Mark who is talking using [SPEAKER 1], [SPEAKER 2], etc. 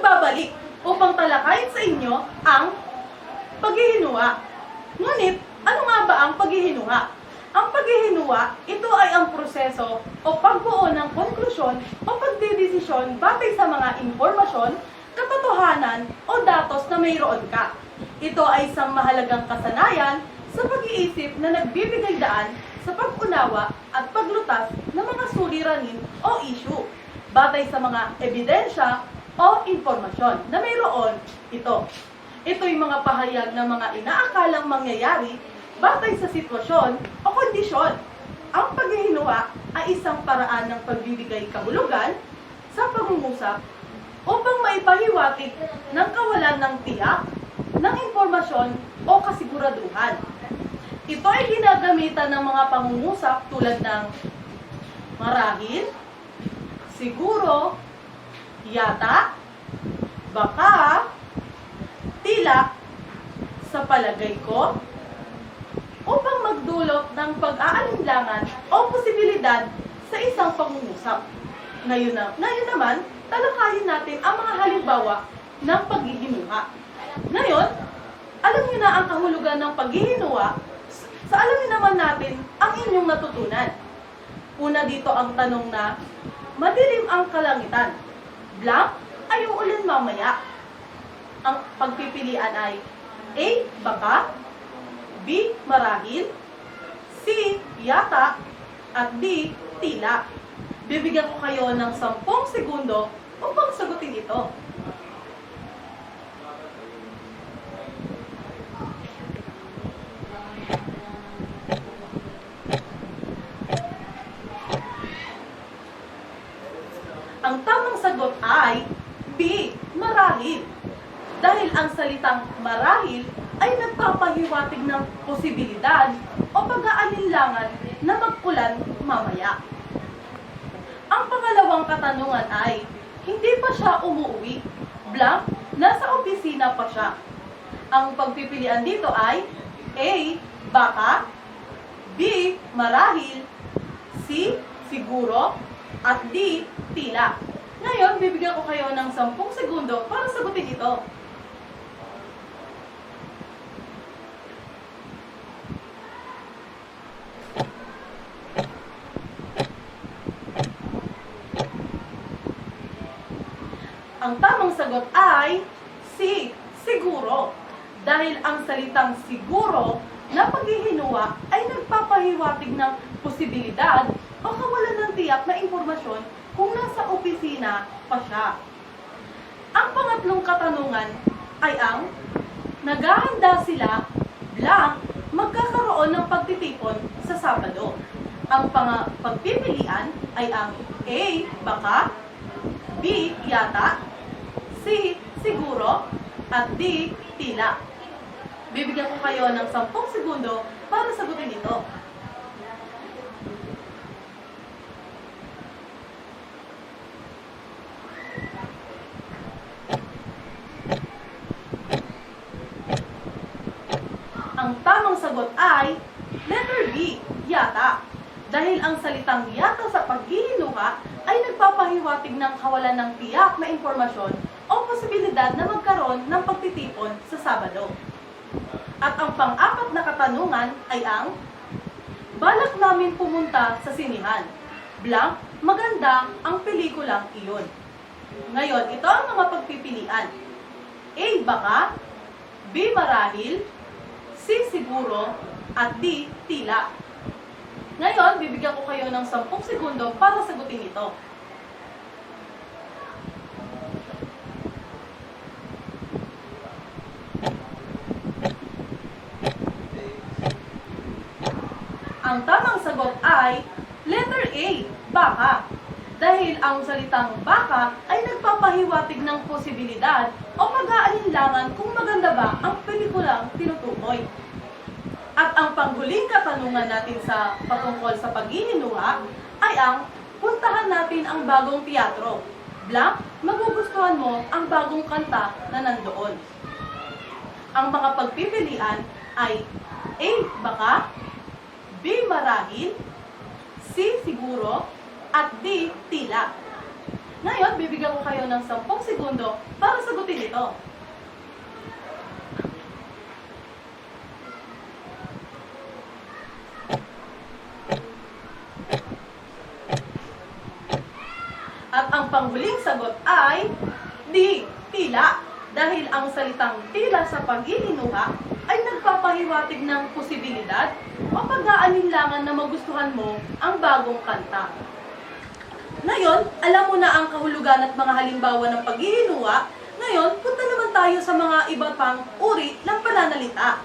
[SPEAKER 1] nagbabalik upang talakayin sa inyo ang paghihinua. Ngunit, ano nga ba ang paghihinua? Ang paghihinua, ito ay ang proseso o pagbuo ng konklusyon o pagdidesisyon batay sa mga impormasyon, katotohanan o datos na mayroon ka. Ito ay isang mahalagang kasanayan sa pag-iisip na nagbibigay daan sa pag-unawa at paglutas ng mga suliranin o issue batay sa mga ebidensya o impormasyon na mayroon ito. Ito'y mga pahayag ng mga inaakalang mangyayari batay sa sitwasyon o kondisyon. Ang paghihinua ay isang paraan ng pagbibigay kahulugan sa pangungusap upang maipahiwatig ng kawalan ng tiyak, ng impormasyon o kasiguraduhan. Ito ay ginagamitan ng mga pangungusap tulad ng marahil, siguro, yata, baka, tila, sa palagay ko, upang magdulot ng pag-aalinlangan o posibilidad sa isang pangungusap. Ngayon naman, talakayin natin ang mga halimbawa ng paghihinua. Ngayon, alam niyo na ang kahulugan ng paghihinua, sa alamin naman natin ang inyong natutunan. Una dito ang tanong na, madilim ang kalangitan. Blank ay uulan mamaya. Ang pagpipilian ay A. Baka, B. Marahil, C. Yata, at D. Tila. Bibigyan ko kayo ng 10 segundo upang sagutin ito. Ang tamang sagot ay B. Marahil. Dahil ang salitang marahil ay nagpapahiwatig ng posibilidad o pag-aalinlangan na mag-ulan mamaya. Ang pangalawang katanungan ay, hindi pa siya umuwi. Blank, nasa opisina pa siya. Ang pagpipilian dito ay A. Baka, B. Marahil, C. Siguro, at D. Tila. Ngayon, bibigyan ko kayo ng 10 segundo para sagutin ito. Ang tamang sagot ay C. Siguro. Dahil ang salitang siguro na paghihinua ay nagpapahiwatig ng posibilidad o kawalan ng tiyak na impormasyon kung nasa opisina pa siya. Ang pangatlong katanungan ay ang naghahanda sila blank magkakaroon ng pagtitipon sa Sabado. Ang pagpipilian ay ang A. Baka, B. Yata, C. Siguro, at D. Tila. Bibigyan ko kayo ng 10 segundo para sagutin ito. Ang tamang sagot ay letter B. Yata. Dahil ang salitang yata sa paghihinuha ay nagpapahiwatig ng kawalan ng tiyak na impormasyon o posibilidad na magkaroon ng pagtitipon sa Sabado. At ang pang-apat na katanungan ay ang balak namin pumunta sa sinihan. Blank, maganda ang pelikulang iyon. Ngayon, ito ang mga pagpipilian. A. Baka, B. Marahil, C. Siguro, at D. Tila. Ngayon, bibigyan ko kayo ng 10 segundo para sagutin ito. Ang tamang sagot ay letter A. Baka. Dahil ang salitang baka ay nagpapahiwatig ng posibilidad o pag-aalinlangan kung maganda ba ang pelikulang tinutukoy. At ang panghuling katanungan natin sa patungkol sa paghihinuha ay ang puntahan natin ang bagong teatro. Blank, magugustuhan mo ang bagong kanta na nandoon. Ang mga pagpipilian ay A. Baka, B. Marahil, C. Siguro, at D. Tila. Ngayon, bibigyan ko kayo ng 10 segundo para sagutin ito. At ang panghuling sagot ay D. Tila. Dahil ang salitang tila sa paghihinuha ay nagpapahiwatig ng posibilidad o pag-aalinlangan na magustuhan mo ang bagong kanta. Ngayon, alam mo na ang kahulugan at mga halimbawa ng paghihinuha. Ngayon, punta naman tayo sa mga iba pang uri ng pananalita.